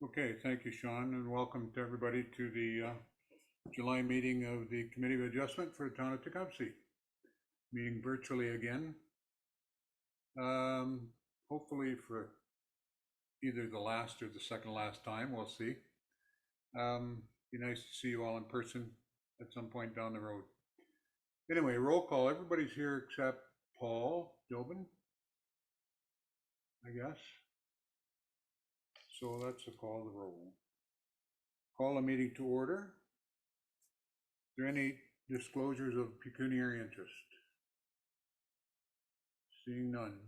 Okay, thank you, Sean, and welcome to everybody to the July meeting of the Committee of Adjustment for the Town of Tecumseh. Meeting virtually again. Hopefully for either the last or the second last time, we'll see. Be nice to see you all in person at some point down the road. Anyway, roll call. Everybody's here except Paul Dobin, I guess. So that's a call to roll. Call a meeting to order. Is there any disclosures of pecuniary interest? Seeing none.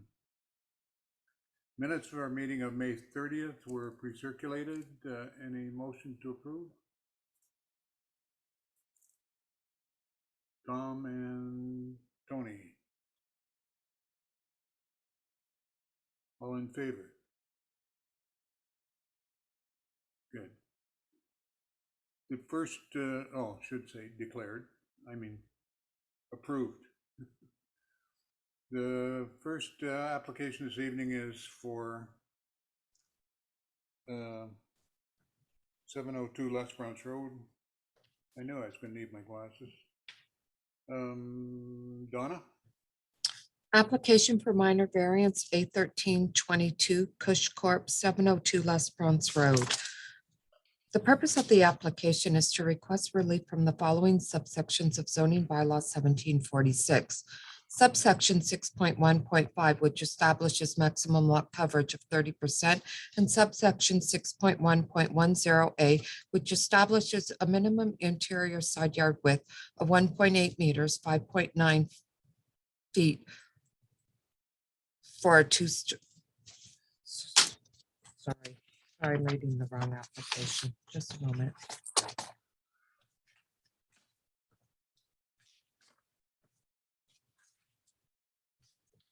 Minutes of our meeting of May 30th were pre-circulated. Any motion to approve? Tom and Tony. All in favor? Good. The first, should say declared, approved. The first application this evening is for 702 Les Browns Road. I knew I was going to need my glasses. Donna? Application for minor variance A1322 Cush Corp. 702 Les Browns Road. The purpose of the application is to request relief from the following subsections of zoning bylaw 1746. Subsection 6.1.5, which establishes maximum lot coverage of 30%, and subsection 6.1.10A, which establishes a minimum interior side yard width of 1.8 meters, 5.9 feet for a sorry, I'm reading the wrong application. Just a moment.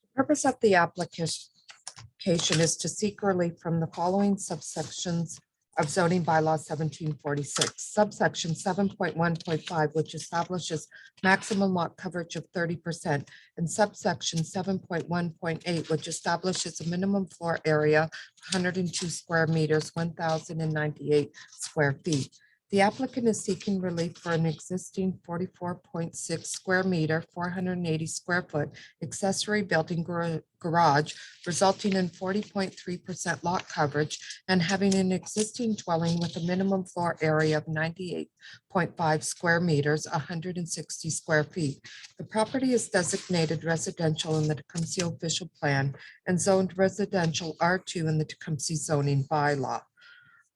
The purpose of the application is to seek relief from the following subsections of zoning bylaw 1746. Subsection 7.1.5, which establishes maximum lot coverage of 30%, and subsection 7.1.8, which establishes a minimum floor area of 102 square meters, 1,098 square feet. The applicant is seeking relief for an existing 44.6 square meter, 480 square foot accessory building garage, resulting in 40.3% lot coverage and having an existing dwelling with a minimum floor area of 98.5 square meters, 160 square feet. The property is designated residential in the Tecumseh official plan and zoned residential R2 in the Tecumseh zoning bylaw.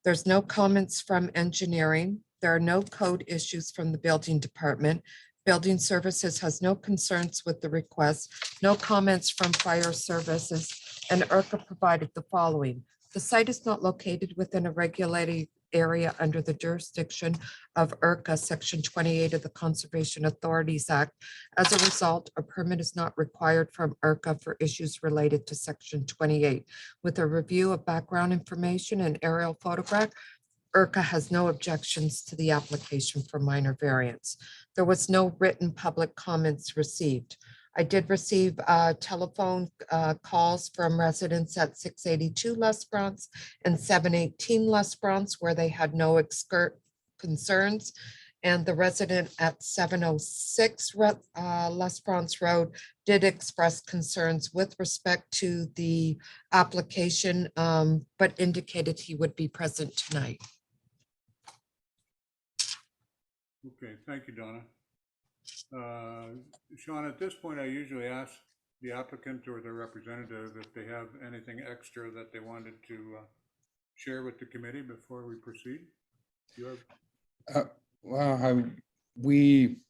There's no comments from engineering. There are no code issues from the building department. Building services has no concerns with the request, no comments from fire services, and IRCA provided the following. The site is not located within a regulated area under the jurisdiction of IRCA, Section 28 of the Conservation Authorities Act. As a result, a permit is not required from IRCA for issues related to Section 28. With a review of background information and aerial photograph, IRCA has no objections to the application for minor variance. There was no written public comments received. I did receive telephone calls from residents at 682 Les Browns and 718 Les Browns where they had no concerns. And the resident at 706 Les Browns Road did express concerns with respect to the application, but indicated he would be present tonight. Okay, thank you, Donna. Sean, at this point, I usually ask the applicant or their representative if they have anything extra that they wanted to share with the committee before we proceed. You have? We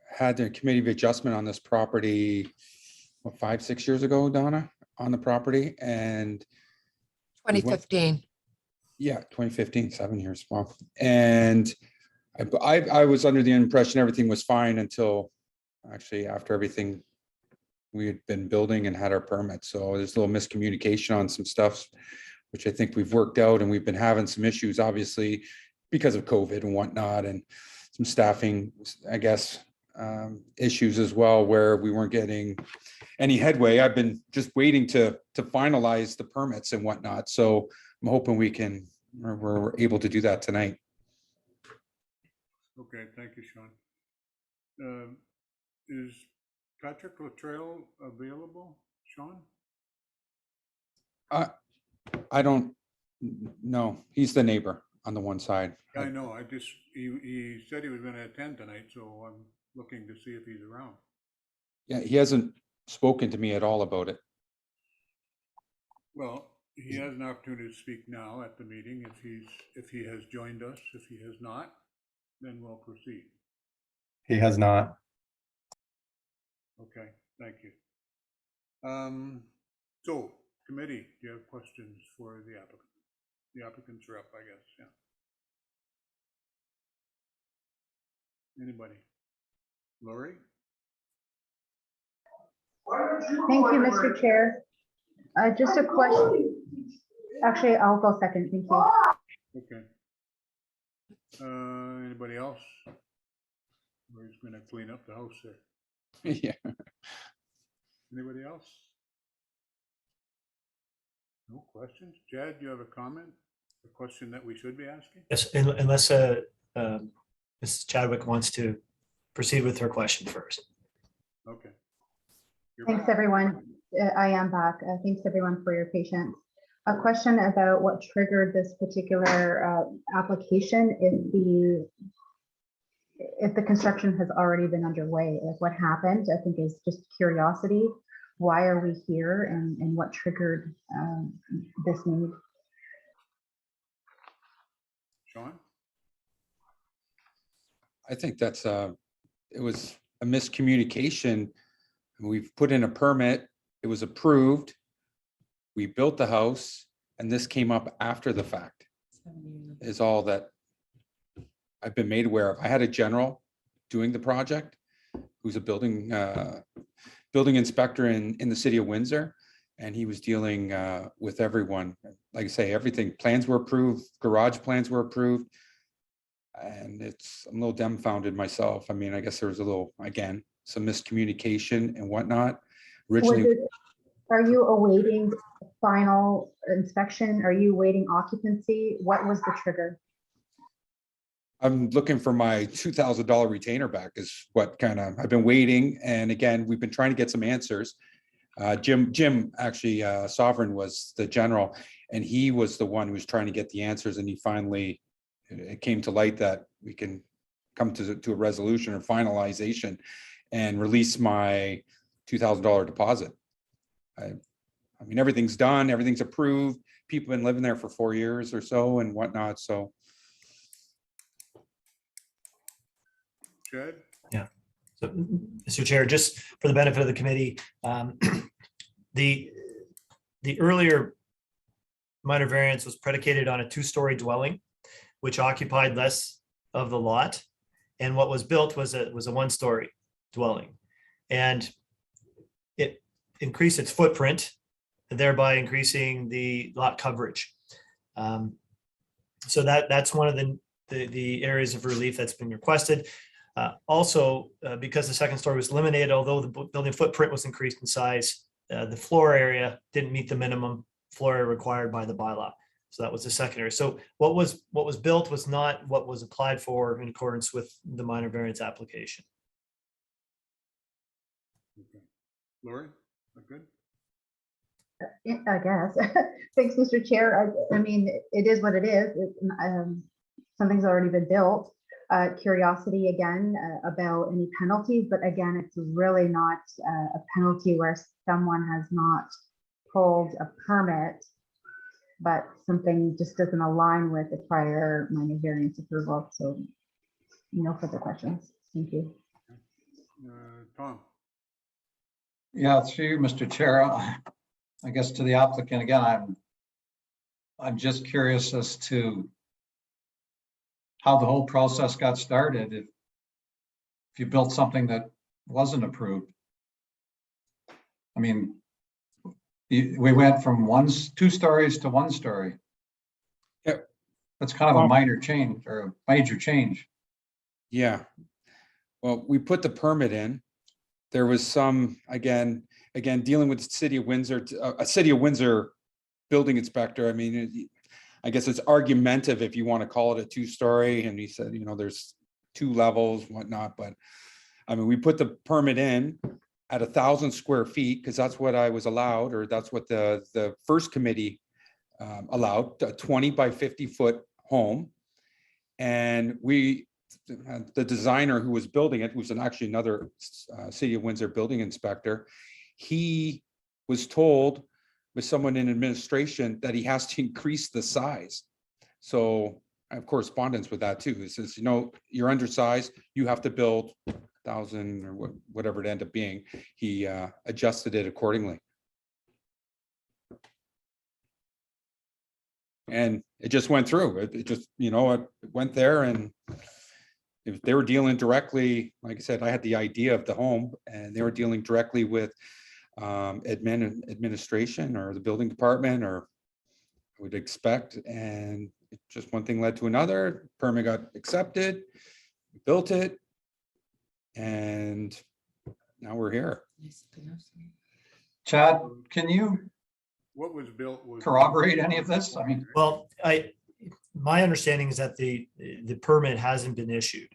had the committee of adjustment on this property, 5-6 years ago, Donna, on the property, and 2015. Yeah, 2015, 7 years. Well, and I was under the impression everything was fine until actually after everything we had been building and had our permits. So there's a little miscommunication on some stuff, which I think we've worked out, and we've been having some issues, obviously, because of COVID and whatnot, and some staffing, I guess, issues as well, where we weren't getting any headway. I've been just waiting to finalize the permits and whatnot. So I'm hoping we can we're able to do that tonight. Okay, thank you, Sean. Is Patrick Luttrell available, Sean? I don't know. He's the neighbor on the one side. I know, he said he was gonna attend tonight, so I'm looking to see if he's around. Yeah, he hasn't spoken to me at all about it. Well, he has an opportunity to speak now at the meeting if he has joined us. If he has not, then we'll proceed. He has not. Okay, thank you. So committee, do you have questions for the applicant? The applicants are up, I guess, yeah. Anybody? Lori? Thank you, Mr. Chair. Just a question. Actually, I'll go second. Thank you. Okay. Anybody else? Lori's gonna clean up the house there. Yeah. Anybody else? No questions? Chad, do you have a comment? A question that we should be asking? Yes, unless Mrs. Chadwick wants to proceed with her question first. Okay. You're Thanks, back. everyone. I am back. Thanks, everyone, for your patience. A question about what triggered this particular application if the construction has already been underway. Like, what happened, I think, is just curiosity. Why are we here, and what triggered this need? Sean? I think that's it was a miscommunication. We've put in a permit, it was approved. We built the house, and this came up after the fact, is all that I've been made aware of. I had a general doing the project who's a building inspector in the city of Windsor, and he was dealing with everyone. Like I say, everything, plans were approved, garage plans were approved. And I'm a little dumbfounded myself. I mean, I guess there was a little, again, some miscommunication and whatnot. Originally, Are you awaiting final inspection? Are you awaiting occupancy? What was the trigger? I'm looking for my $2,000 retainer back is what I've been waiting. And again, we've been trying to get some answers. Jim actually, Sovereign was the general, and he was the one who was trying to get the answers. And he finally, it came to light that we can come to a resolution or finalization and release my $2,000 deposit. I mean, everything's done, everything's approved. People have been living there for 4 years or so and whatnot. So. Chad? Yeah. So, Mr. Chair, just for the benefit of the committee, the earlier minor variance was predicated on a 2-story dwelling, which occupied less of the lot, and what was built was a 1-story dwelling, and it increased its footprint, thereby increasing the lot coverage. So that's one of the areas of relief that's been requested. Also, because the 2nd story was eliminated, although the building footprint was increased in size, the floor area didn't meet the minimum floor area required by the bylaw. So that was the secondary. So what was built was not what was applied for in accordance with the minor variance application. Okay. Lori, good? I guess. Thanks, Mr. Chair. I mean, it is what it is. Something's already been built. Curiosity again about any penalties, but again, it's really not a penalty where someone has not pulled a permit, but something just doesn't align with the prior minor variance approval. So no further questions. Thank you. Tom? Yeah, through you, Mr. Chair. I guess to the applicant again, I'm just curious as to how the whole process got started. If you built something that wasn't approved, I mean, we went from 2 stories to 1 story. Yep. That's kind of a minor change or a major change. Yeah. Well, we put the permit in. There was some, again, dealing with the city of Windsor, a city of Windsor building inspector. I mean, I guess it's argumentative if you want to call it a two-story, and he said, there's 2 levels, whatnot, but I mean, we put the permit in at 1,000 square feet, because that's what I was allowed, or that's what the first committee allowed, a 20 by 50 foot home. And the designer who was building it, who's actually another City of Windsor building inspector, he was told with someone in administration that he has to increase the size. So I have correspondence with that too. It says, you're undersized, you have to build 1,000 or whatever it ended up being. He adjusted it accordingly. And it just went through. It just, it went there, and if they were dealing directly, like I said, I had the idea of the home, and they were dealing directly with administration or the building department, or I would expect. And just one thing led to another. Permit got accepted, built it, and now we're here. Chad, can you What was built was. corroborate any of this? I mean, Well, my understanding is that the permit hasn't been issued.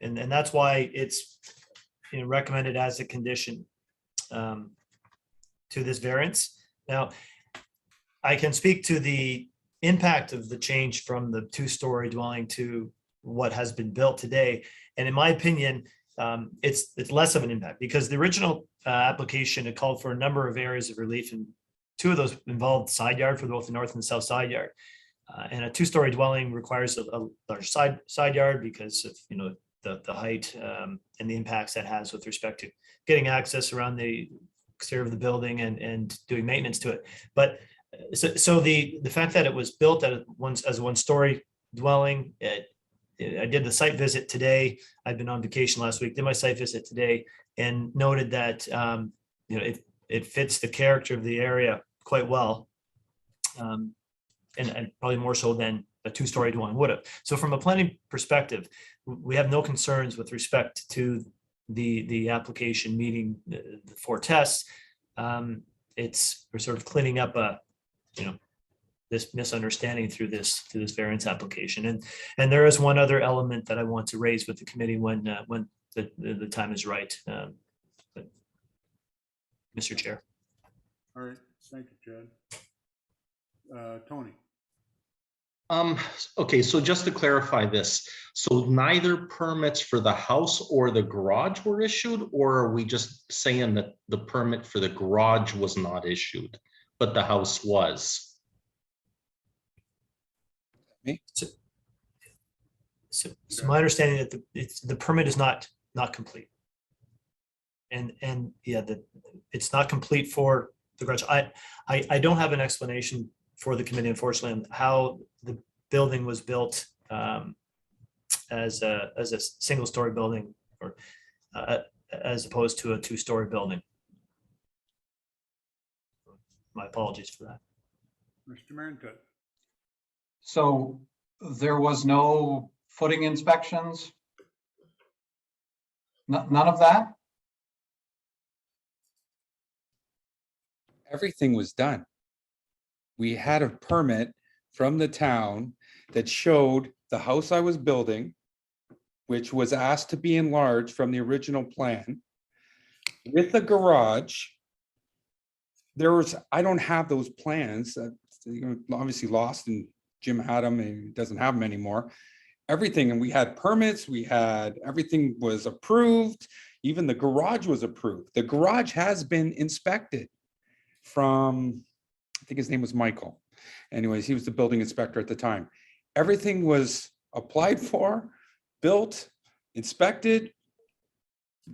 And that's why it's recommended as a condition to this variance. Now, I can speak to the impact of the change from the 2-story dwelling to what has been built today. And in my opinion, it's less of an impact, because the original application, it called for a number of areas of relief, and 2 of those involved side yard for both the north and south side yard. And a 2-story dwelling requires a large side yard because of the height and the impacts that has with respect to getting access around the exterior of the building and doing maintenance to it. But so the fact that it was built as a 1-story dwelling, I did the site visit today. I've been on vacation last week, did my site visit today, and noted that it fits the character of the area quite well, and probably more so than a 2-story dwelling would have. So from a planning perspective, we have no concerns with respect to the application meeting the 4 tests. We're sort of cleaning up this misunderstanding through this variance application. And there is one other element that I want to raise with the committee when the time is right. Mr. Chair. All right, thank you, Chad. Tony. Okay, so just to clarify this, so neither permits for the house or the garage were issued, or are we just saying that the permit for the garage was not issued, but the house was? So my understanding that the permit is not complete. And yeah, it's not complete for the garage. I don't have an explanation for the committee, unfortunately, on how the building was built as a single-story building, or as opposed to a 2-story building. My apologies for that. Mr. Marintet. so there was no footing inspections? None of that? Everything was done. We had a permit from the town that showed the house I was building, which was asked to be enlarged from the original plan, with the garage. I don't have those plans, obviously lost, and Jim had them and he doesn't have them anymore. Everything, and we had permits, everything was approved. Even the garage was approved. The garage has been inspected from, I think his name was Michael. Anyways, he was the building inspector at the time. Everything was applied for, built, inspected,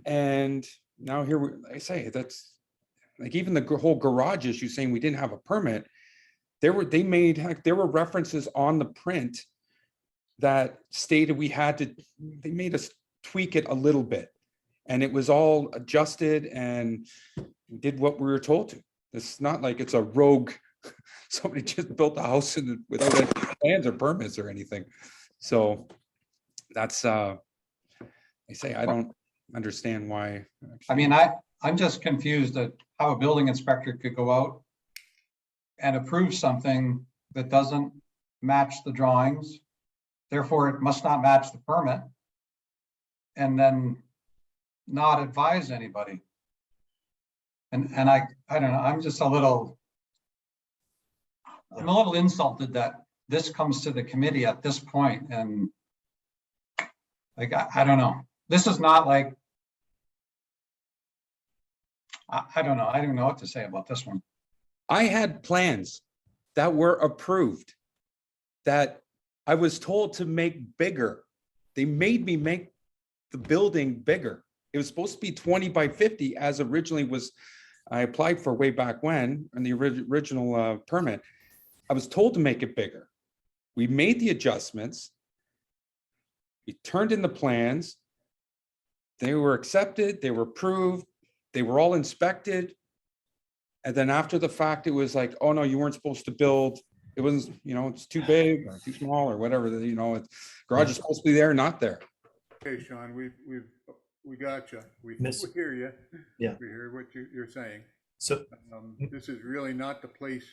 and now here I say that's like, even the whole garage issue, saying we didn't have a permit. There were references on the print that stated they made us tweak it a little bit, and it was all adjusted, and we did what we were told to. It's not like it's a rogue, somebody just built the house without any plans or permits or anything. So that's, I say, I don't understand why. I mean, I'm just confused at how a building inspector could go out and approve something that doesn't match the drawings. Therefore, it must not match the permit. And then not advise anybody. And I don't know, I'm a little insulted that this comes to the committee at this point, and like, I don't know. This is not like, I don't know. I don't know what to say about this one. I had plans that were approved that I was told to make bigger. They made me make the building bigger. It was supposed to be 20 by 50 as originally was, I applied for way back when, in the original permit. I was told to make it bigger. We made the adjustments. We turned in the plans. They were accepted, they were approved, they were all inspected. And then after the fact, it was like, oh no, you weren't supposed to build. It wasn't, it's too big or too small or whatever, garage is supposed to be there, not there. Okay, Sean, we got you. We Miss- hear you. Yeah. We hear what you're saying. So, This is really not the place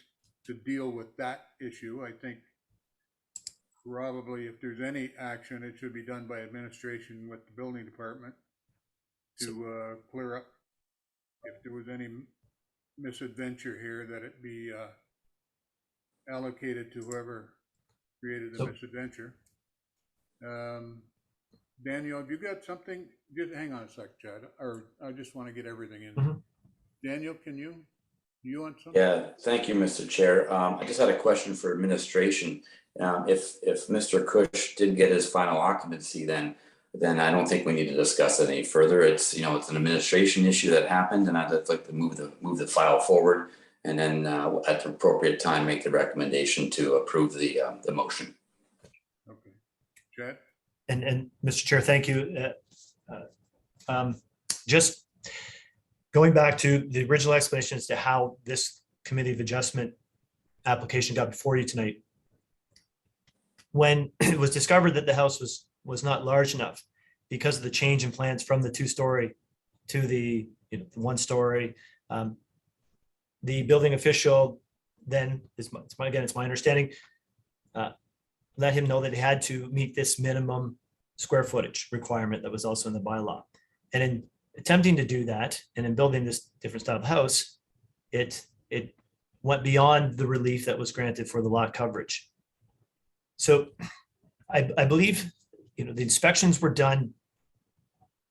to deal with that issue. I think probably if there's any action, it should be done by administration with the building department to clear up if there was any misadventure here, that it be allocated to whoever created the misadventure. Daniel, have you got something? Just hang on a sec, Chad, or I just want to get everything in. Mhm. Daniel, can you want something? Yeah, thank you, Mr. Chair. I just had a question for administration. If Mr. Cush did get his final occupancy, then I don't think we need to discuss it any further. It's, it's an administration issue that happened, and I'd like to move the file forward, and then at the appropriate time, make the recommendation to approve the motion. Okay, Chad? and Mr. Chair, thank you. Just going back to the original explanation as to how this committee of adjustment application got before you tonight. When it was discovered that the house was not large enough because of the change in plans from the 2-story to the 1-story, the building official then, it's my understanding, let him know that he had to meet this minimum square footage requirement that was also in the bylaw. And in attempting to do that, and in building this different style of house, it went beyond the relief that was granted for the lot coverage. So I believe, the inspections were done.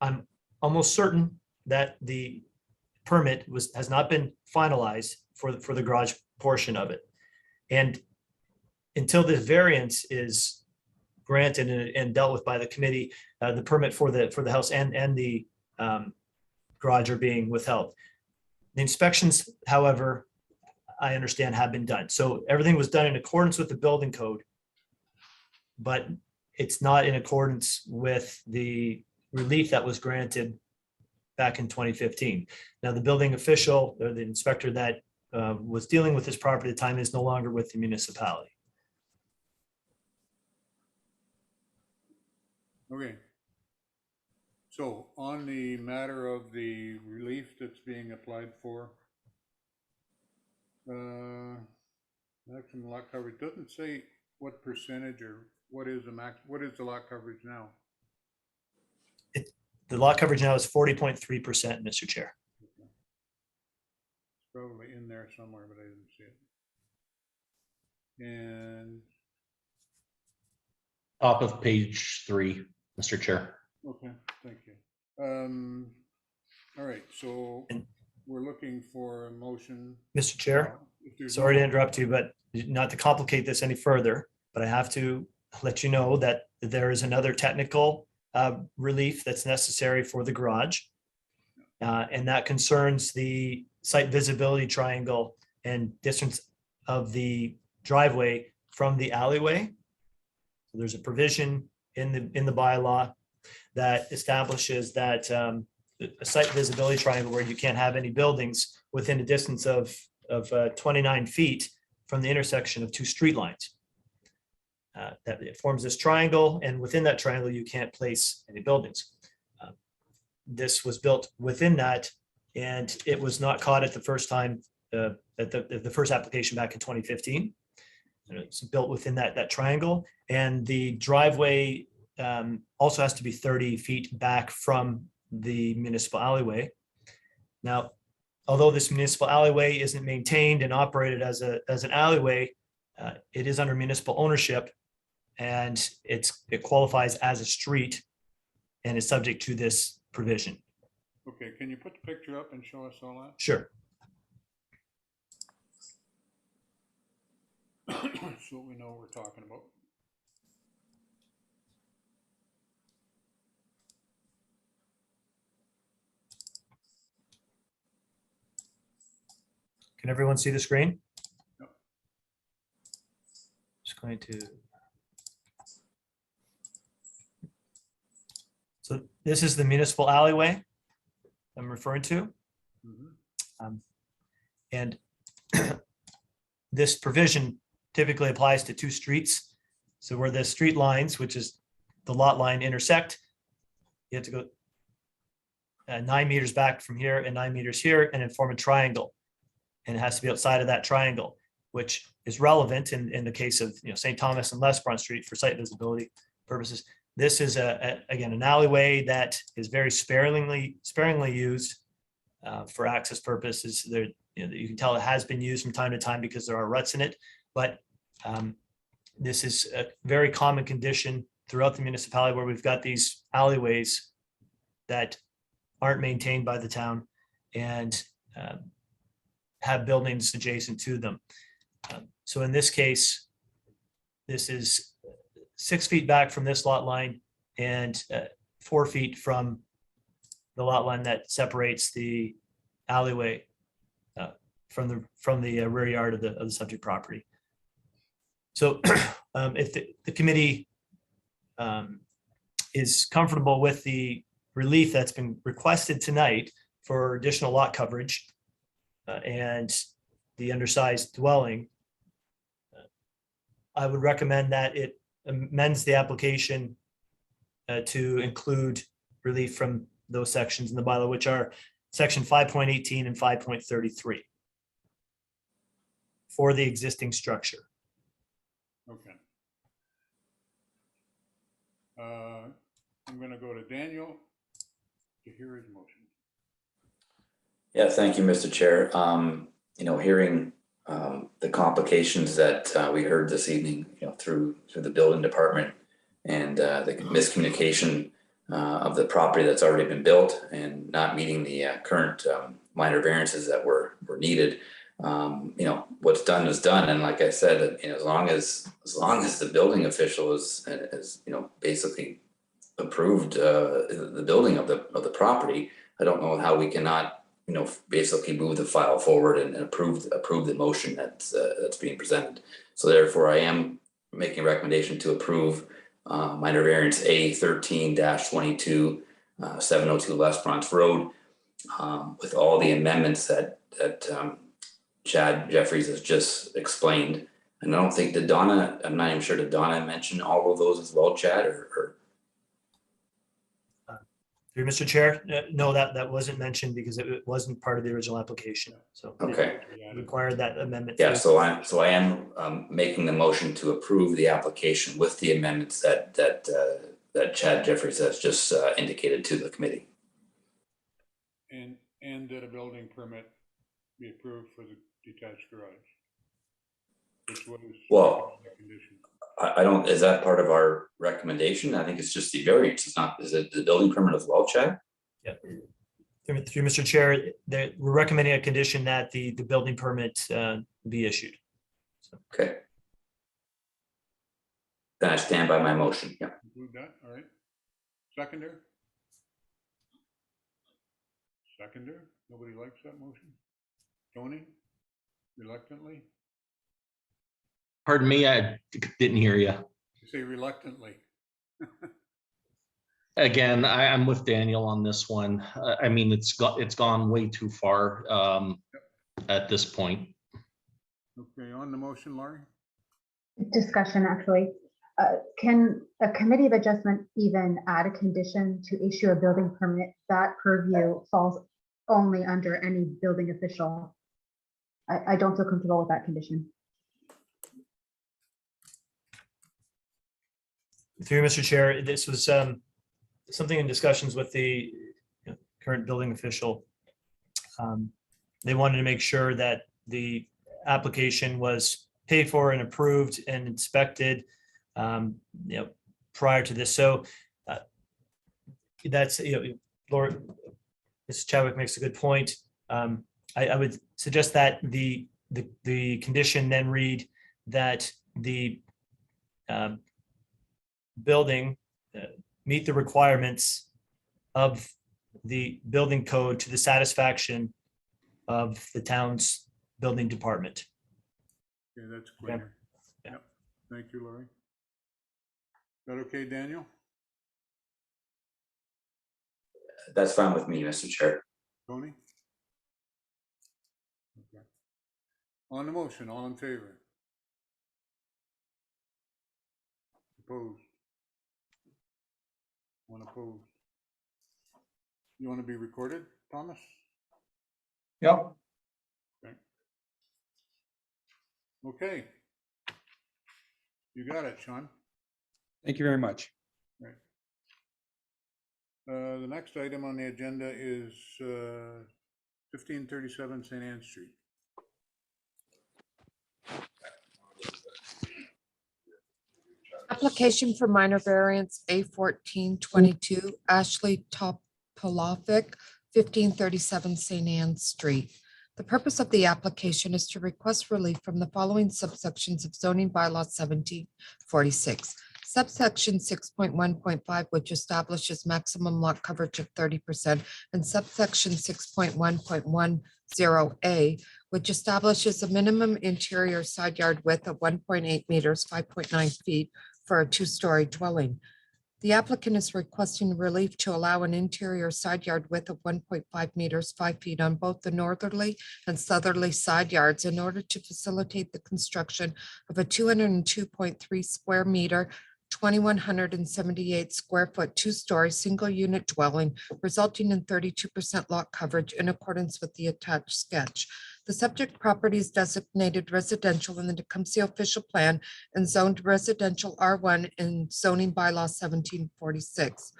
I'm almost certain that the permit has not been finalized for the garage portion of it. And until the variance is granted and dealt with by the committee, the permit for the house and the garage are being withheld. The inspections, however, I understand have been done. So everything was done in accordance with the building code, but it's not in accordance with the relief that was granted back in 2015. Now, the building official or the inspector that was dealing with this property at the time is no longer with the municipality. Okay. So on the matter of the relief that's being applied for, maximum lot coverage doesn't say what percentage or what is the lot coverage now? The lot coverage now is 40.3%, Mr. Chair. It's probably in there somewhere, but I didn't see it. And Top of page 3, Mr. Chair. okay, thank you. All right, so we're looking for a motion. Mr. Chair, If there's sorry to no- interrupt you, but not to complicate this any further, but I have to let you know that there is another technical relief that's necessary for the garage. And that concerns the site visibility triangle and distance of the driveway from the alleyway. So there's a provision in the bylaw that establishes that a site visibility triangle where you can't have any buildings within a distance of 29 feet from the intersection of 2 street lines. That it forms this triangle, and within that triangle, you can't place any buildings. This was built within that, and it was not caught at the first time, at the first application back in 2015. it's built within that triangle, and the driveway also has to be 30 feet back from the municipal alleyway. Now, although this municipal alleyway isn't maintained and operated as an alleyway, it is under municipal ownership, and it qualifies as a street and is subject to this provision. Okay, can you put the picture up and show us all that? Sure. So we know what we're talking about. Can everyone see the screen? Yep. Just going to. So this is the municipal alleyway I'm referring to. Mhm. And this provision typically applies to two streets. So where the street lines, which is the lot line, intersect, you have to go 9 meters back from here and 9 meters here, and then form a triangle. And it has to be outside of that triangle, which is relevant in the case of St. Thomas and Lesbron Street for site visibility purposes. This is again an alleyway that is very sparingly used for access purposes. There, you can tell it has been used from time to time because there are ruts in it, but this is a very common condition throughout the municipality where we've got these alleyways that aren't maintained by the town and have buildings adjacent to them. So in this case, this is 6 feet back from this lot line and 4 feet from the lot line that separates the alleyway from the rear yard of the subject property. So if the committee is comfortable with the relief that's been requested tonight for additional lot coverage and the undersized dwelling, I would recommend that it amends the application to include relief from those sections in the bylaw, which are section 5.18 and 5.33 for the existing structure. Okay. I'm gonna go to Daniel to hear his motion. Yeah, thank you, Mr. Chair. Hearing the complications that we heard this evening, through the building department and the miscommunication of the property that's already been built and not meeting the current minor variances that were needed. What's done is done, and like I said, as long as the building official is basically approved the building of the property, I don't know how we cannot basically move the file forward and approve the motion that's being presented. So therefore, I am making a recommendation to approve minor variance A 13-22 702 West Bronx Road with all the amendments that Chad Jeffries has just explained. And I don't think I'm not even sure, did Donna mention all of those as well, Chad, or? Through Mr. Chair, no, that wasn't mentioned because it wasn't part of the original application. So Okay. it required that amendment. Yeah, so I am making the motion to approve the application with the amendments that Chad Jeffries has just indicated to the committee. And that a building permit be approved for the detached garage. Which was Well, the condition. I don't, is that part of our recommendation? I think it's just the variance. It's not, is it the building permit as well, Chad? Yeah. Through Mr. Chair, we're recommending a condition that the building permit be issued. So. Okay. Then I stand by my motion. Yeah. Include that, all right. Seconder? Seconder? Nobody likes that motion? Tony? Reluctantly? Pardon me, I didn't hear you. You say reluctantly. Again, I'm with Daniel on this one. I mean, it's gone way too far at this point. Okay, on the motion, Laurie? Discussion, actually. Can a committee of adjustment even add a condition to issue a building permit? That purview falls only under any building official. I don't feel comfortable with that condition. Through you, Mr. Chair, this was something in discussions with the current building official. They wanted to make sure that the application was paid for and approved and inspected prior to this. So that's, Laura, Mrs. Chadwick makes a good point. I would suggest that the condition then read that the building meet the requirements of the building code to the satisfaction of the town's building department. Okay, that's clear. Yeah. Yep. Thank you, Laurie. Is that okay, Daniel? That's fine with me, Mr. Chair. Tony? Okay. On the motion, all in favor? Opposed? One opposed. You want to be recorded, Thomas? Yep. Okay. You got it, Sean. Thank you very much. Right. The next item on the agenda is 1537 St. Anne Street. Application for minor variance A1422 Ashley Topolovic, 1537 St. Anne Street. The purpose of the application is to request relief from the following subsections of zoning bylaw 1746. Subsection 6.1.5, which establishes maximum lot coverage of 30%, and subsection 6.1.10A, which establishes a minimum interior side yard width of 1.8 meters, 5.9 feet for a two-story dwelling. The applicant is requesting relief to allow an interior side yard width of 1.5 meters, 5 feet on both the northerly and southerly side yards in order to facilitate the construction of a 202.3 square meter, 2,178 square foot, two-story, single-unit dwelling, resulting in 32% lot coverage in accordance with the attached sketch. The subject property is designated residential in the Tecumseh official plan and zoned residential R1 in zoning bylaw 1746.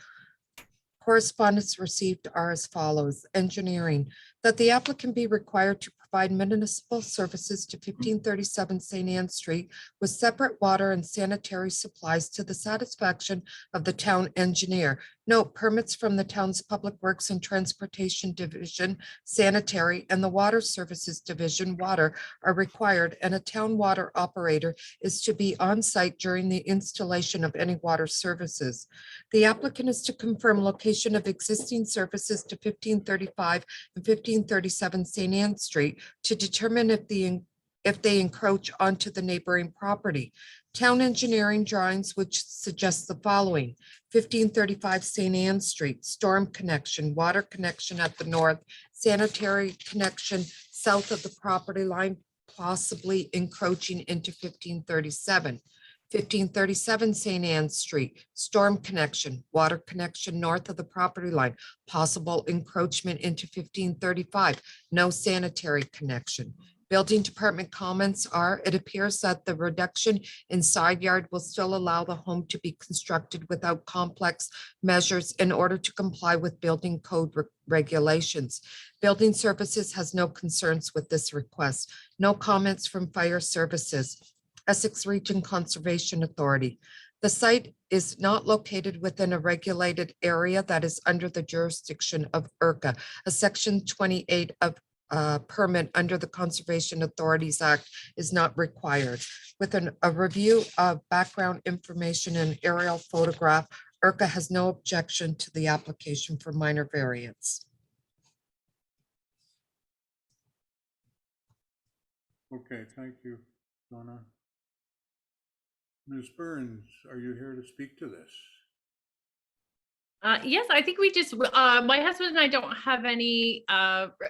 Correspondence received are as follows. Engineering, that the applicant be required to provide municipal services to 1537 St. Anne Street with separate water and sanitary supplies to the satisfaction of the town engineer. Note, permits from the town's Public Works and Transportation Division, Sanitary, and the Water Services Division, Water, are required, and a town water operator is to be on site during the installation of any water services. The applicant is to confirm location of existing services to 1535 and 1537 St. Anne Street to determine if they encroach onto the neighboring property. Town engineering drawings which suggest the following: 1535 St. Anne Street, storm connection, water connection at the north, sanitary connection south of the property line, possibly encroaching into 1537. 1537 St. Anne Street, storm connection, water connection north of the property line, possible encroachment into 1535, no sanitary connection. Building department comments are, it appears that the reduction in side yard will still allow the home to be constructed without complex measures in order to comply with building code regulations. Building services has no concerns with this request. No comments from fire services. Essex Region Conservation Authority. The site is not located within a regulated area that is under the jurisdiction of IRCA. A Section 28 of permit under the Conservation Authorities Act is not required. With a review of background information and aerial photograph, IRCA has no objection to the application for minor variance. Okay, thank you, Donna. Ms. Burns, are you here to speak to this? Yes, I think we just, my husband and I don't have any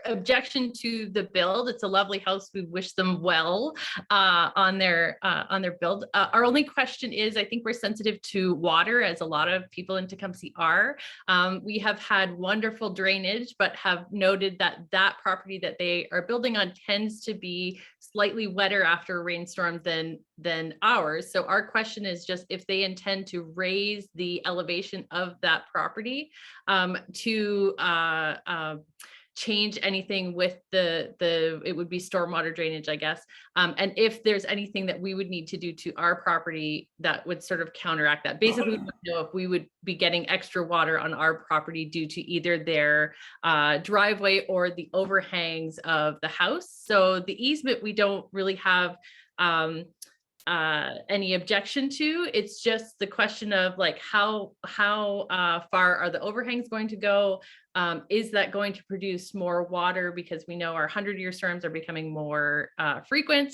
objection to the build. It's a lovely house. We wish them well on their build. Our only question is, I think we're sensitive to water, as a lot of people in Tecumseh are. We have had wonderful drainage, but have noted that that property that they are building on tends to be slightly wetter after a rainstorm than than ours. So our question is just if they intend to raise the elevation of that property to change anything with it would be stormwater drainage, I guess. And if there's anything that we would need to do to our property that would sort of counteract that. Basically, we would know if we would be getting extra water on our property due to either their driveway or the overhangs of the house. So the easement, we don't really have any objection to. It's just the question of like how far are the overhangs going to go? Is that going to produce more water because we know our 100-year storms are becoming more frequent?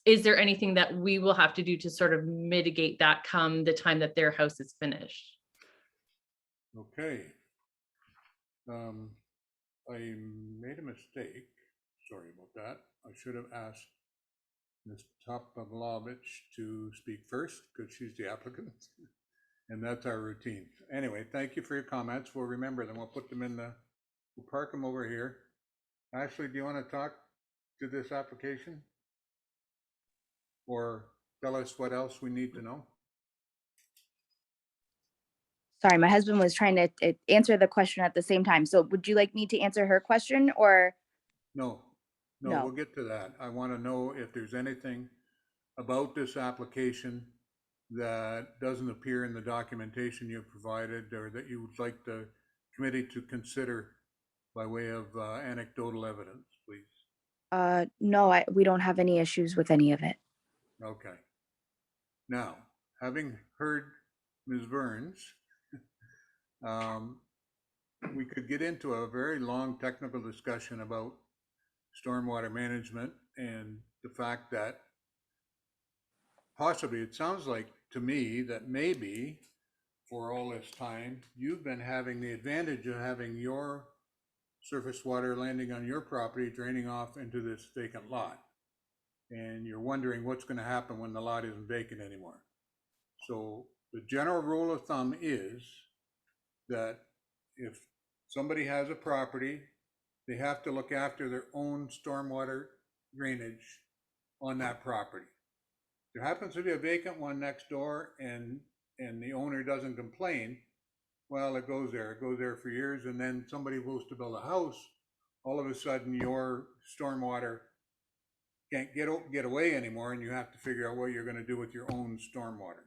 Is there anything that we will have to do to sort of mitigate that come the time that their house is finished? Okay. I made a mistake. Sorry about that. I should have asked Ms. Topavlovich to speak first because she's the applicant. And that's our routine. Anyway, thank you for your comments. We'll remember them. We'll put them we'll park them over here. Ashley, do you want to talk to this application? Or tell us what else we need to know? Sorry, my husband was trying to answer the question at the same time. So would you like me to answer her question or? No, No. we'll get to that. I want to know if there's anything about this application that doesn't appear in the documentation you've provided or that you would like the committee to consider by way of anecdotal evidence, please. No, we don't have any issues with any of it. Okay. Now, having heard Ms. Burns, we could get into a very long technical discussion about stormwater management and the fact that possibly it sounds like to me that maybe for all this time, you've been having the advantage of having your surface water landing on your property, draining off into this vacant lot. And you're wondering what's going to happen when the lot isn't vacant anymore. So the general rule of thumb is that if somebody has a property, they have to look after their own stormwater drainage on that property. There happens to be a vacant one next door and the owner doesn't complain, well, it goes there for years, and then somebody goes to build a house, all of a sudden your stormwater can't get away anymore, and you have to figure out what you're going to do with your own stormwater.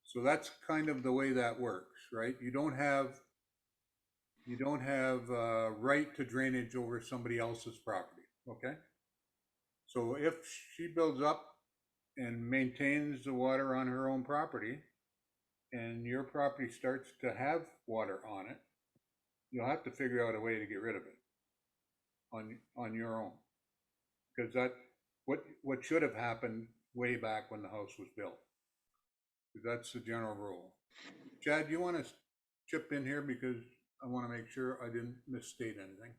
So that's kind of the way that works, right? You don't have right to drainage over somebody else's property, okay? So if she builds up and maintains the water on her own property, and your property starts to have water on it, you'll have to figure out a way to get rid of it on your own. Because that's what should have happened way back when the house was built. That's the general rule. Chad, you want to chip in here because I want to make sure I didn't misstate anything.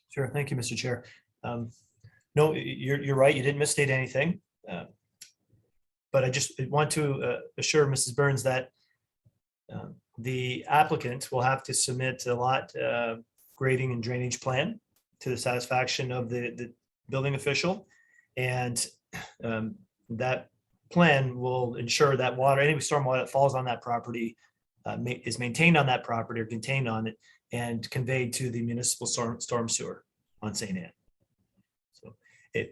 Sure. Thank you, Mr. Chair. No, you're right. You didn't misstate anything. But I just want to assure Mrs. Burns that the applicant will have to submit a lot grading and drainage plan to the satisfaction of the building official. And that plan will ensure that water, any stormwater that falls on that property is maintained on that property or contained on it and conveyed to the municipal storm sewer on St. Anne. So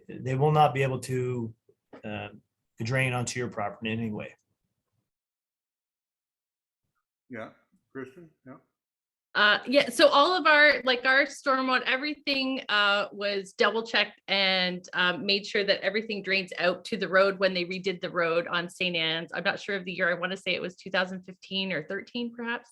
they will not be able to drain onto your property in any way. Yeah, Kristen, yeah. Yeah, so all of our stormwater, everything was double checked and made sure that everything drains out to the road when they redid the road on St. Anne's. I'm not sure of the year. I want to say it was 2015 or 13 perhaps.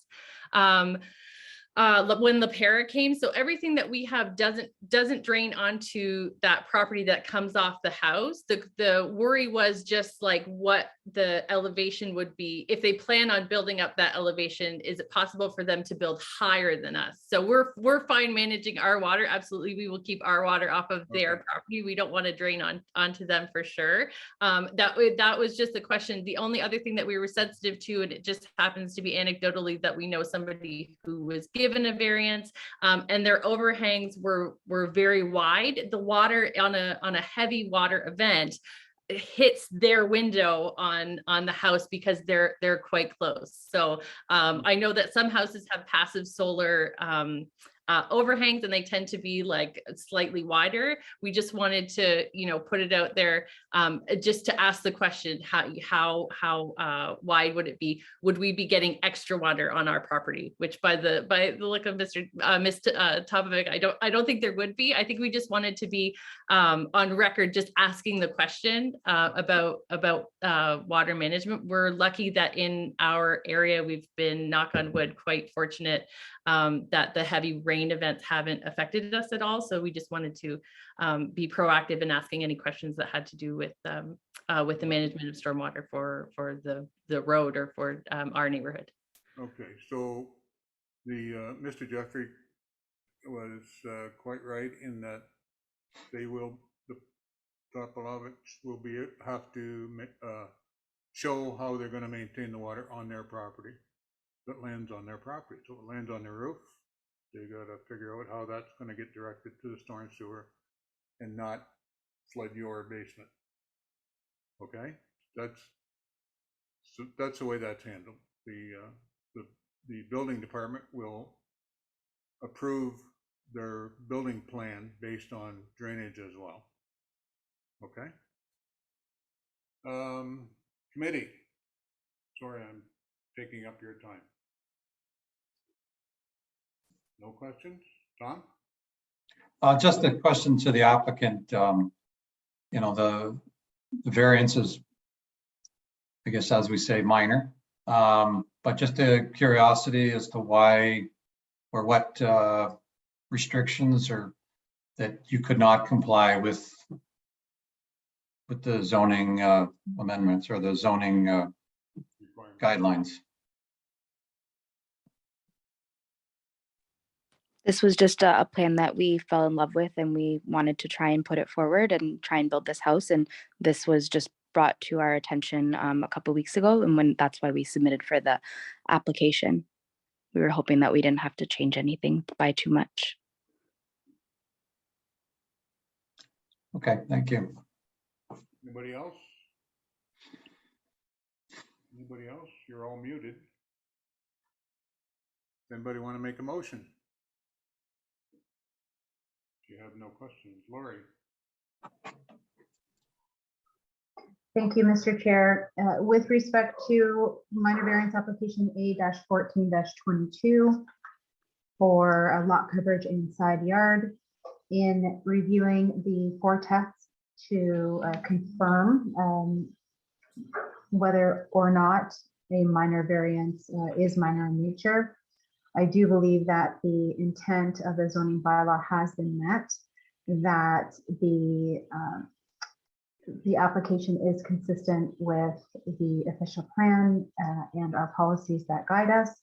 When the para came, so everything that we have doesn't drain onto that property that comes off the house. The worry was just like what the elevation would be if they plan on building up that elevation. Is it possible for them to build higher than us? So we're fine managing our water. Absolutely, we will keep our water off of their property. We don't want to drain onto them for sure. That was just the question. The only other thing that we were sensitive to, and it just happens to be anecdotally that we know somebody who was given given a variance, and their overhangs were very wide. The water on a heavy water event hits their window on the house because they're quite close. So I know that some houses have passive solar overhangs, and they tend to be like slightly wider. We just wanted to, put it out there, just to ask the question, how wide would it be? Would we be getting extra water on our property? Which by the look of Mr. Topovic, I don't think there would be. I think we just wanted to be on record, just asking the question about water management. We're lucky that in our area, we've been, knock on wood, quite fortunate that the heavy rain events haven't affected us at all. So we just wanted to be proactive in asking any questions that had to do with the management of stormwater for the road or for our neighborhood. Okay, so the Mr. Jeffrey was quite right in that the Topovics will have to show how they're going to maintain the water on their property that lands on their property. So it lands on their roof. They got to figure out how that's going to get directed to the storm sewer and not flood your basement. Okay, that's the way that's handled. The building department will approve their building plan based on drainage as well. Okay. Committee. Sorry, I'm taking up your time. No questions? Tom? Just a question to the applicant. The variance is, I guess, as we say, minor. But just a curiosity as to why or what restrictions or that you could not comply with the zoning amendments or the zoning guidelines. This was just a plan that we fell in love with, and we wanted to try and put it forward and try and build this house. And this was just brought to our attention a couple of weeks ago, and that's why we submitted for the application. We were hoping that we didn't have to change anything by too much. Okay, thank you. Anybody else? Anybody else? You're all muted. Anybody want to make a motion? You have no questions. Lori? Thank you, Mr. Chair. With respect to minor variance application A-14-22 for a lot coverage in side yard, in reviewing the foretext to confirm whether or not a minor variance is minor in nature, I do believe that the intent of the zoning bylaw has been met, that the application is consistent with the official plan and our policies that guide us.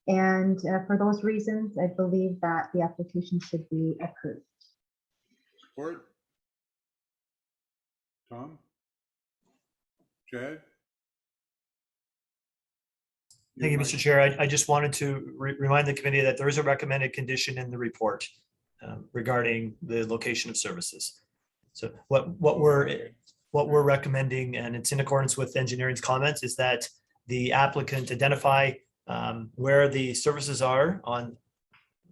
And for those reasons, I believe that the application should be approved. Support? Tom? Chad? Thank you, Mr. Chair. I just wanted to remind the committee that there is a recommended condition in the report regarding the location of services. So what we're recommending, and it's in accordance with engineering's comments, is that the applicant identify where the services are on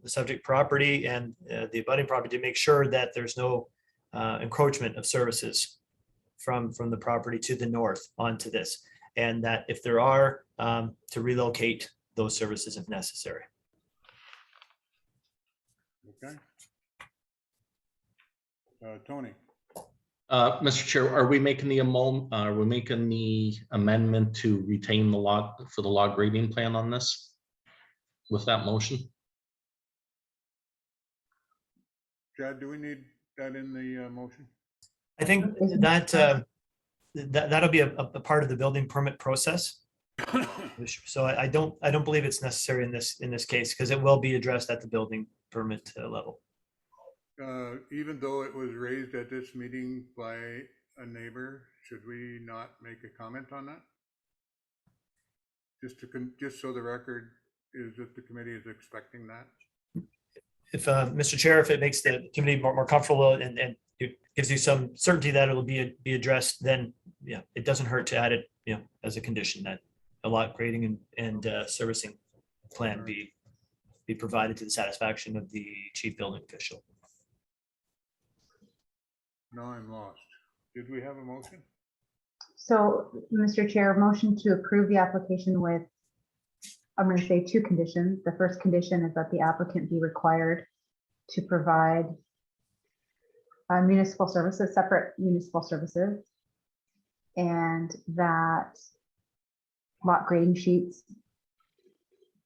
the subject property and the abutting property to make sure that there's no encroachment of services from the property to the north onto this, and that if there are, to relocate those services if necessary. Okay. Tony? Mr. Chair, are we making the amendment to retain the log for the log grading plan on this with that motion? Chad, do we need that in the motion? I think that that'll be a part of the building permit process. So I don't believe it's necessary in this case, because it will be addressed at the building permit level. Even though it was raised at this meeting by a neighbor, should we not make a comment on that? Just so the record is that the committee is expecting that? If, Mr. Chair, if it makes the committee more comfortable and it gives you some certainty that it will be addressed, then, yeah, it doesn't hurt to add it, as a condition that a lot grading and servicing plan be provided to the satisfaction of the chief building official. No, I'm lost. Did we have a motion? So, Mr. Chair, motion to approve the application with, I'm going to say 2 conditions. The first condition is that the applicant be required to provide municipal services, separate municipal services, and that lot grading sheets,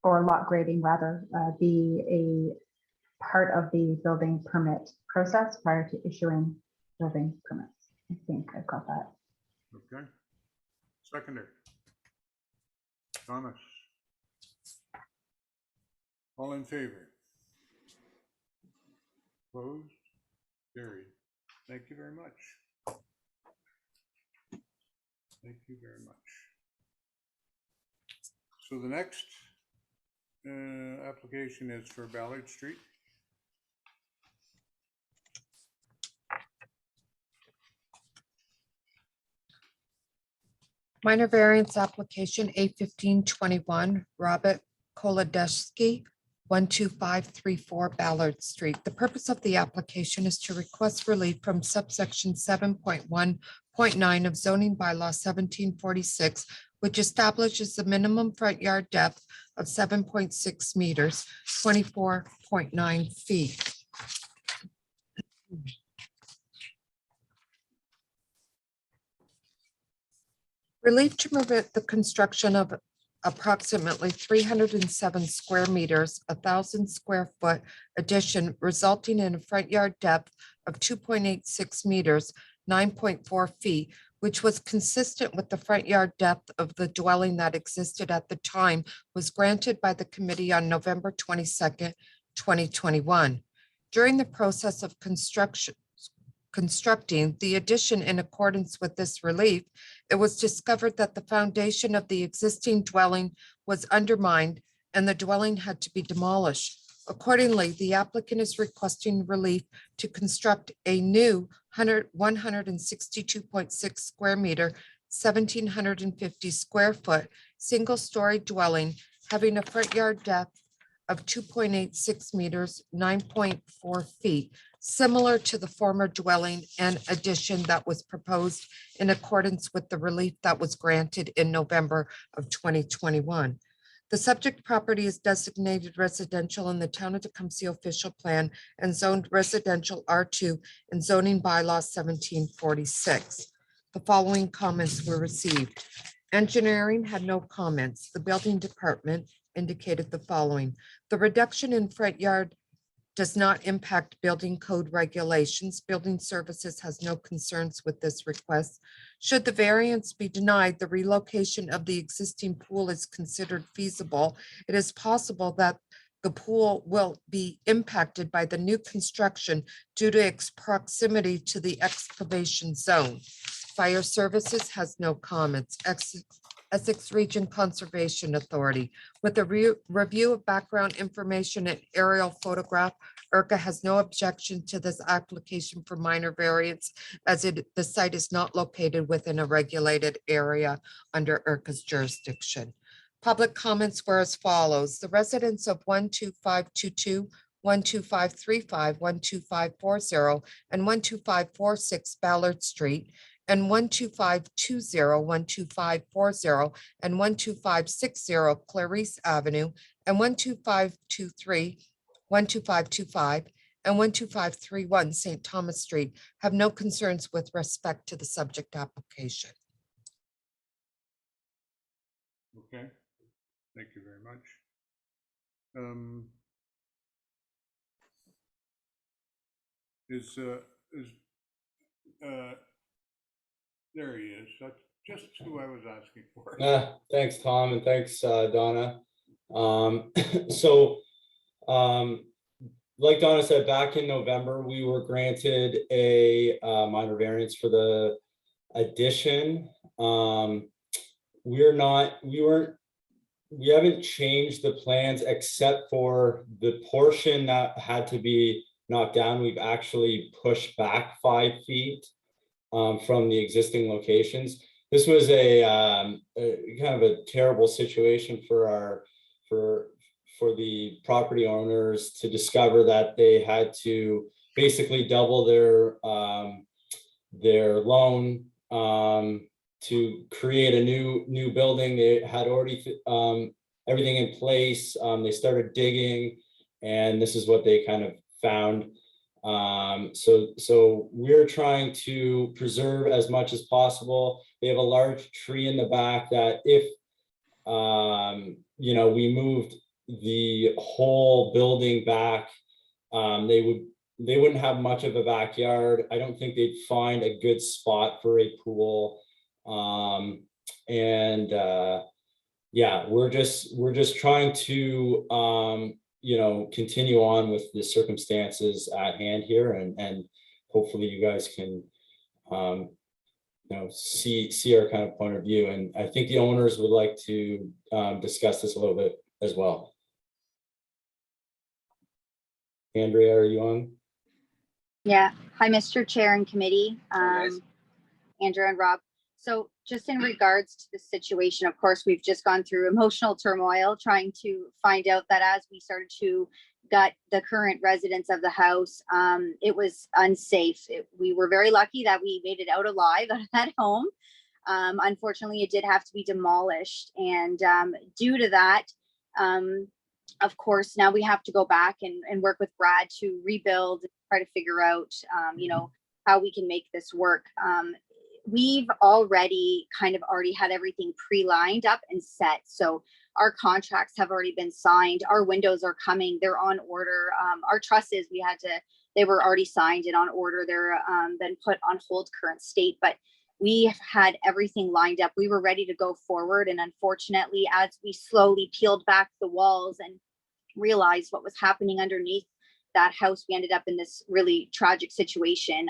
or lot grading rather, be a part of the building permit process prior to issuing building permits. I think I've got that. Okay. Seconder. Thomas. All in favor? Opposed? Carried. Thank you very much. Thank you very much. So the next application is for Ballard Street. Minor variance application A1521, Robert Kolodeski, 12534 Ballard Street. The purpose of the application is to request relief from subsection 7.1.9 of zoning bylaw 1746, which establishes the minimum front yard depth of 7.6 meters, 24.9 feet. Relief to permit the construction of approximately 307 square meters, 1,000 square foot addition resulting in a front yard depth of 2.86 meters, 9.4 feet, which was consistent with the front yard depth of the dwelling that existed at the time, was granted by the committee on November 22nd, 2021. During the process of constructing the addition in accordance with this relief, it was discovered that the foundation of the existing dwelling was undermined and the dwelling had to be demolished. Accordingly, the applicant is requesting relief to construct a new 162.6 square meter, 1,750 square foot, single-story dwelling having a front yard depth of 2.86 meters, 9.4 feet, similar to the former dwelling and addition that was proposed in accordance with the relief that was granted in November of 2021. The subject property is designated residential in the Town of Tecumseh official plan and zoned residential R2 in zoning bylaw 1746. The following comments were received. Engineering had no comments. The building department indicated the following: the reduction in front yard does not impact building code regulations. Building services has no concerns with this request. Should the variance be denied, the relocation of the existing pool is considered feasible. It is possible that the pool will be impacted by the new construction due to its proximity to the excavation zone. Fire services has no comments. Essex Region Conservation Authority. With a review of background information and aerial photograph, ERCA has no objection to this application for minor variance as the site is not located within a regulated area under ERCA's jurisdiction. Public comments were as follows. The residents of 12522, 12535, 12540, and 12546 Ballard Street and 12520, 12540, and 12560 Clarice Avenue, and 12523, 12525, and 12531 St. Thomas Street have no concerns with respect to the subject application. Okay, thank you very much. There he is. That's just who I was asking for. Thanks, Tom, and thanks, Donna. So, like Donna said, back in November, we were granted a minor variance for the addition. We weren't we haven't changed the plans except for the portion that had to be knocked down. We've actually pushed back 5 feet from the existing locations. This was a kind of a terrible situation for the property owners to discover that they had to basically double their loan to create a new building. They had already everything in place. They started digging, and this is what they kind of found. So we're trying to preserve as much as possible. They have a large tree in the back that if you know, we moved the whole building back, they wouldn't have much of a backyard. I don't think they'd find a good spot for a pool. Yeah, we're just trying to you know, continue on with the circumstances at hand here, and hopefully you guys can you know, see our kind of point of view. And I think the owners would like to discuss this a little bit as well. Andrea, are you on? Yeah. Hi, Mr. Chair and committee, Hi, guys. Andrew and Rob. So just in regards to the situation, of course, we've just gone through emotional turmoil trying to find out that as we started to gut the current residents of the house, it was unsafe. We were very lucky that we made it out alive at home. Unfortunately, it did have to be demolished. And due to that, of course, now we have to go back and work with Brad to rebuild, try to figure out, you know, how we can make this work. We've already had everything pre-lined up and set. So our contracts have already been signed. Our windows are coming. They're on order. Our trusses, they were already signed and on order. They're been put on hold current state, but we had everything lined up. We were ready to go forward. And unfortunately, as we slowly peeled back the walls and realized what was happening underneath that house, we ended up in this really tragic situation.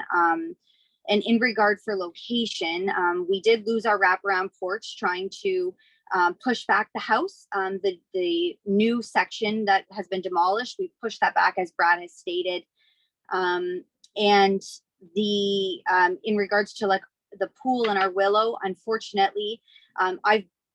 And in regard for location, we did lose our wraparound porch trying to push back the house. The new section that has been demolished, we pushed that back as Brad has stated. And in regards to like the pool and our willow, unfortunately,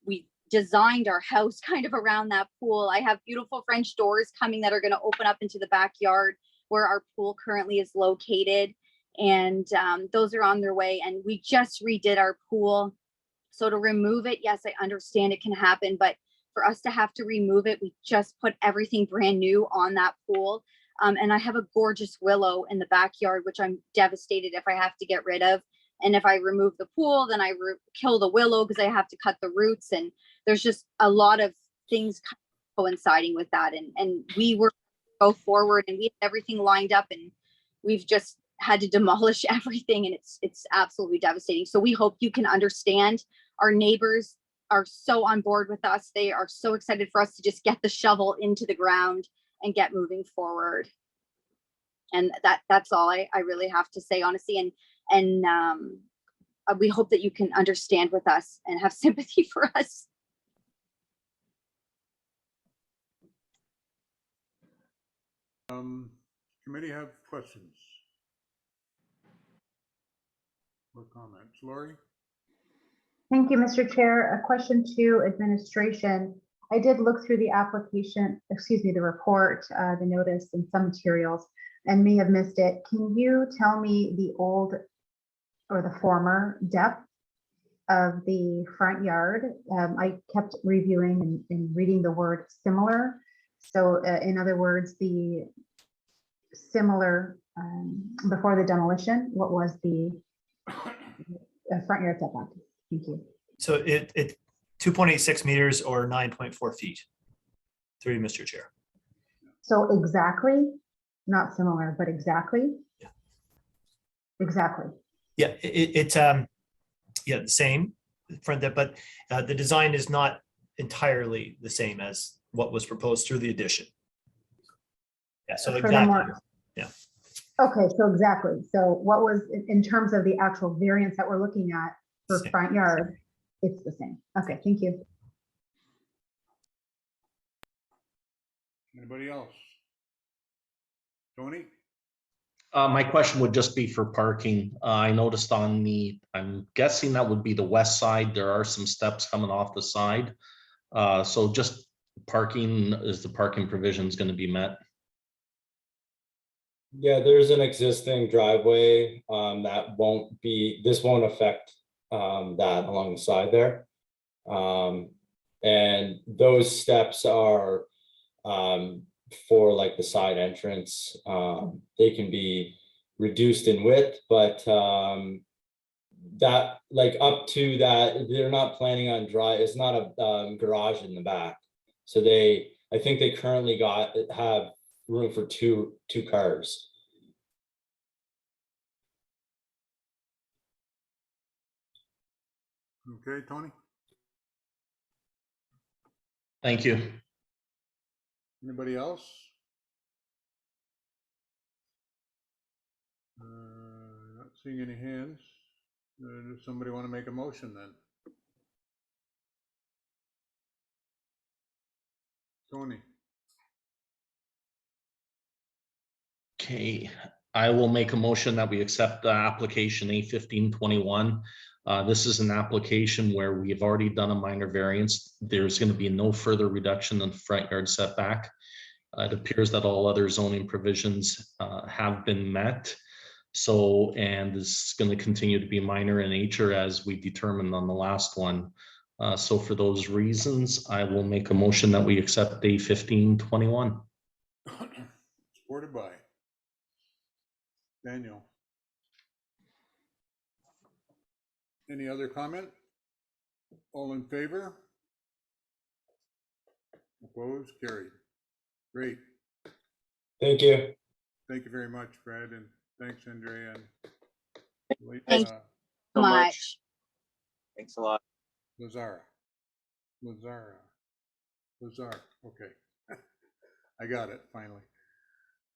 we designed our house kind of around that pool. I have beautiful French doors coming that are going to open up into the backyard where our pool currently is located. And those are on their way, and we just redid our pool. So to remove it, yes, I understand it can happen, but for us to have to remove it, we just put everything brand new on that pool. And I have a gorgeous willow in the backyard, which I'm devastated if I have to get rid of. And if I remove the pool, then I kill the willow because I have to cut the roots. And there's just a lot of things coinciding with that. And we were go forward, and we had everything lined up, and we've just had to demolish everything, and it's absolutely devastating. So we hope you can understand. Our neighbors are so on board with us. They are so excited for us to just get the shovel into the ground and get moving forward. And that's all I really have to say, honestly. And we hope that you can understand with us and have sympathy for us. Committee have questions or comments? Lori? Thank you, Mr. Chair. A question to administration. I did look through the application, the report, the notice and some materials, and may have missed it. Can you tell me the old or the former depth of the front yard? I kept reviewing and reading the word similar. So in other words, the similar before the demolition, what was the front yard setback? Thank you. So it 2.86 meters or 9.4 feet. Through you, Mr. Chair. So exactly, not similar, but exactly. Yeah. Exactly. Yeah, yeah, the same front depth, but the design is not entirely the same as what was proposed through the addition. Yeah, so exactly. Yeah. Okay, so exactly. So what was in terms of the actual variance that we're looking at for front yard, it's the same. Okay, thank you. Anybody else? Tony? My question would just be for parking. I noticed on the, I'm guessing that would be the west side, there are some steps coming off the side. So just parking, is the parking provisions going to be met? Yeah, there's an existing driveway that won't be, this won't affect that along the side there. And those steps are for like the side entrance. They can be reduced in width, but that like up to that, they're not planning on it's not a garage in the back. So I think they currently have room for two cars. Okay, Tony? Thank you. Anybody else? Not seeing any hands. Does somebody want to make a motion then? Tony? Okay, I will make a motion that we accept the application A1521. This is an application where we have already done a minor variance. There's going to be no further reduction in the front yard setback. It appears that all other zoning provisions have been met. So, and this is going to continue to be minor in nature as we determined on the last one. So for those reasons, I will make a motion that we accept A1521. Supported by Daniel. Any other comment? All in favor? Opposed? Carried. Great. Thank you. Thank you very much, Brad, and thanks, Andrea. And Thank you so much. Thanks a lot. Lazar. Okay. I got it finally.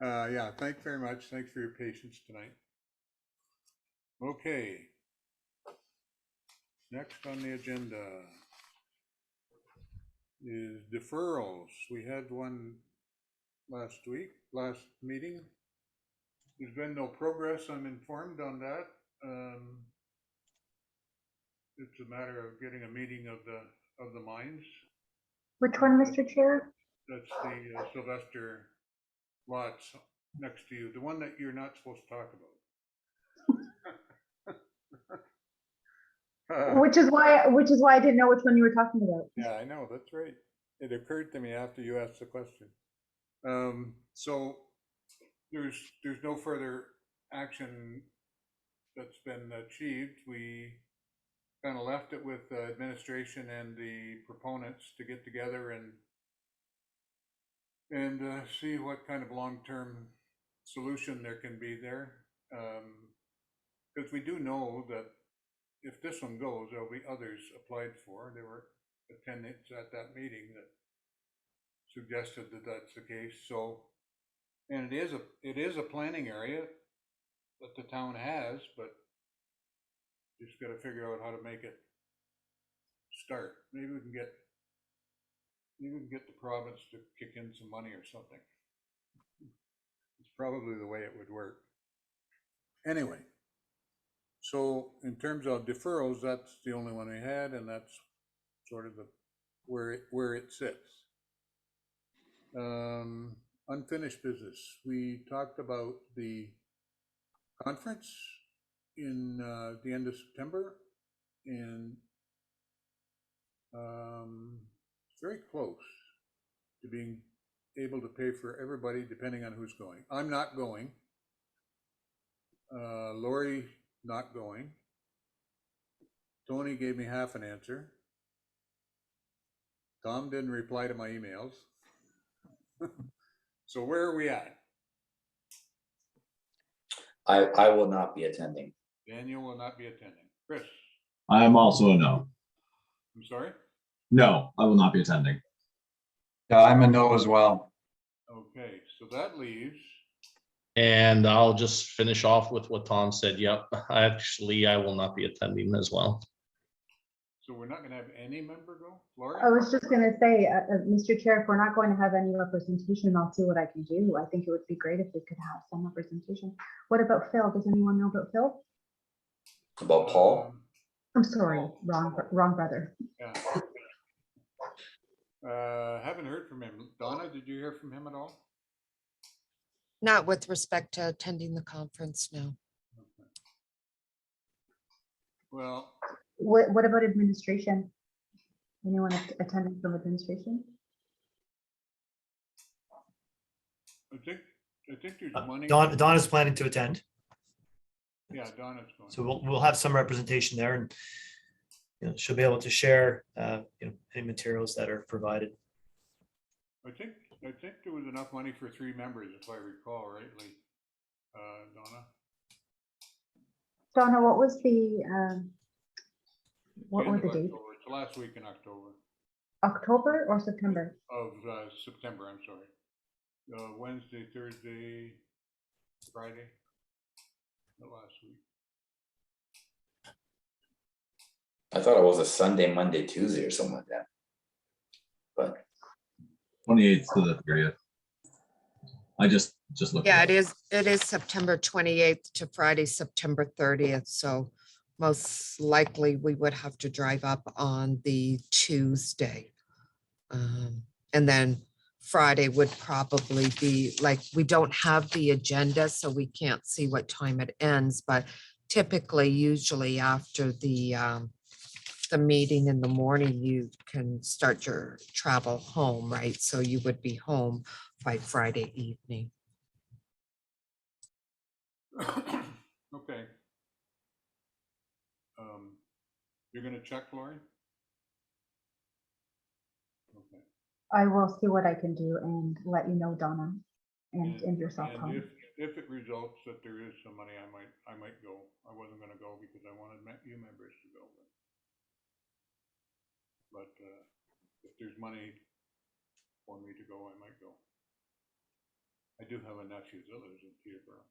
Yeah, thanks very much. Thanks for your patience tonight. Okay. Next on the agenda is deferrals. We had one last meeting. There's been no progress, I'm informed on that. It's a matter of getting a meeting of the minds. Which one, Mr. Chair? That's the Sylvester lots next to you, the one that you're not supposed to talk about. Which is why I didn't know which one you were talking about. Yeah, I know, that's right. It occurred to me after you asked the question. So there's no further action that's been achieved. We kind of left it with the administration and the proponents to get together and see what kind of long-term solution there can be there. Because we do know that if this one goes, there'll be others applied for. There were attendants at that meeting that suggested that that's the case. So, and it is a planning area that the town has, but just got to figure out how to make it start. Maybe we can get the province to kick in some money or something. It's probably the way it would work. Anyway, so in terms of deferrals, that's the only one we had, and that's sort of where it sits. Unfinished business. We talked about the conference in the end of September, and it's very close to being able to pay for everybody depending on who's going. I'm not going. Lori not going. Tony gave me half an answer. Tom didn't reply to my emails. So where are we at? I will not be attending. Daniel will not be attending. Chris? I am also a no. I'm sorry? No, I will not be attending. Yeah, I'm a no as well. Okay, so that leaves. And I'll just finish off with what Tom said. Yep, actually, I will not be attending as well. So we're not gonna have any member go? Laura? I was just gonna say, Mr. Chair, if we're not going to have any representation, I'll see what I can do. I think it would be great if we could have some representation. What about Phil? Does anyone know about Phil? About Paul? I'm sorry, Paul. wrong brother. Yeah. Haven't heard from him. Donna, did you hear from him at all? Not with respect to attending the conference, no. Okay. Well, What about administration? Anyone attending from administration? I think there's money. Don is planning to attend, Yeah, Donna's going. so we'll have some representation there, and she'll be able to share any materials that are provided. I think there was enough money for 3 members, if I recall rightly. Donna? Donna, what was the, what End were of the dates? October. It's the last week in October October or September? of September, I'm sorry. Wednesday, Thursday, Friday, the last week. I thought it was a Sunday, Monday, Tuesday or something like that. But 28th to the 30th. I just looked. Yeah, it up. it is September 28th to Friday, September 30th. So most likely we would have to drive up on the Tuesday. And then Friday would probably be like, we don't have the agenda, so we can't see what time it ends, but typically, usually after the meeting in the morning, you can start your travel home, right? So you would be home by Friday evening. Okay. You're gonna check, Lori? Okay. I will see what I can do and let you know, Donna, and yourself, And Tom. if it results that there is some money, I might go. I wasn't gonna go because I wanted you members to go. But if there's money for me to go, I might go. I do have a nephew that lives in Peterborough.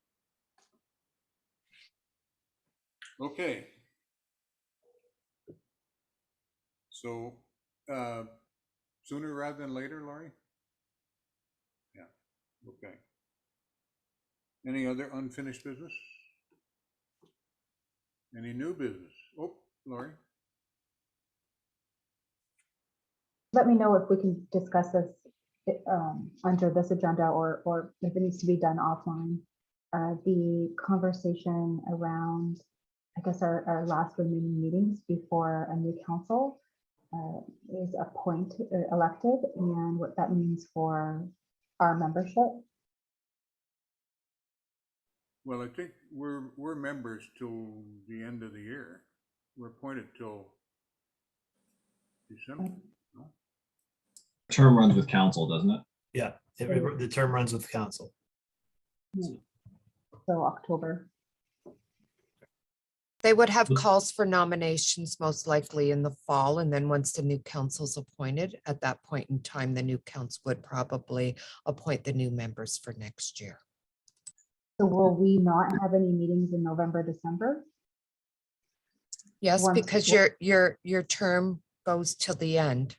Okay. So, sooner rather than later, Laurie? Yeah, okay. Any other unfinished business? Any new business? Oh, Laurie? Let me know if we can discuss this under this agenda or if it needs to be done offline. The conversation around, I guess, our last remaining meetings before a new council is elected, and what that means for our membership. Well, I think we're members till the end of the year. We're appointed till December. No? Term runs with council, doesn't it? Yeah, the term runs with the council. So October. They would have calls for nominations most likely in the fall, and then once the new council's appointed, at that point in time, the new council would probably appoint the new members for next year. So will we not have any meetings in November, December? Yes, Once- because your term goes till the end,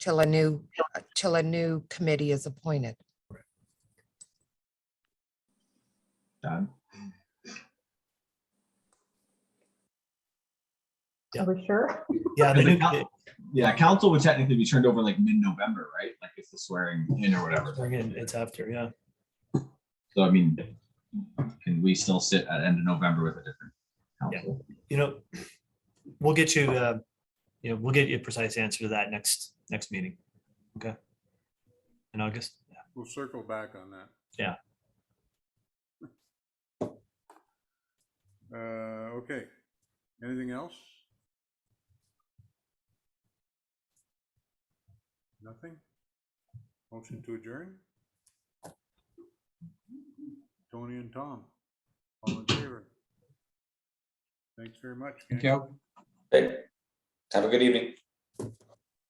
till a new committee is appointed. Done. Yeah. Are we sure? Yeah, Yeah, council would technically be turned over like mid-November, right? Like it's the swearing in or whatever. it's after, yeah. So I mean, can we still sit at end of November with a different council? We'll get you, we'll get you a precise answer to that next meeting. Okay. In August. Yeah. We'll circle back on that. Yeah. Okay. Anything else? Nothing? Motion to adjourn? Tony and Tom, all in favor? Thanks very much. Thank gang. you. hey, have a good evening.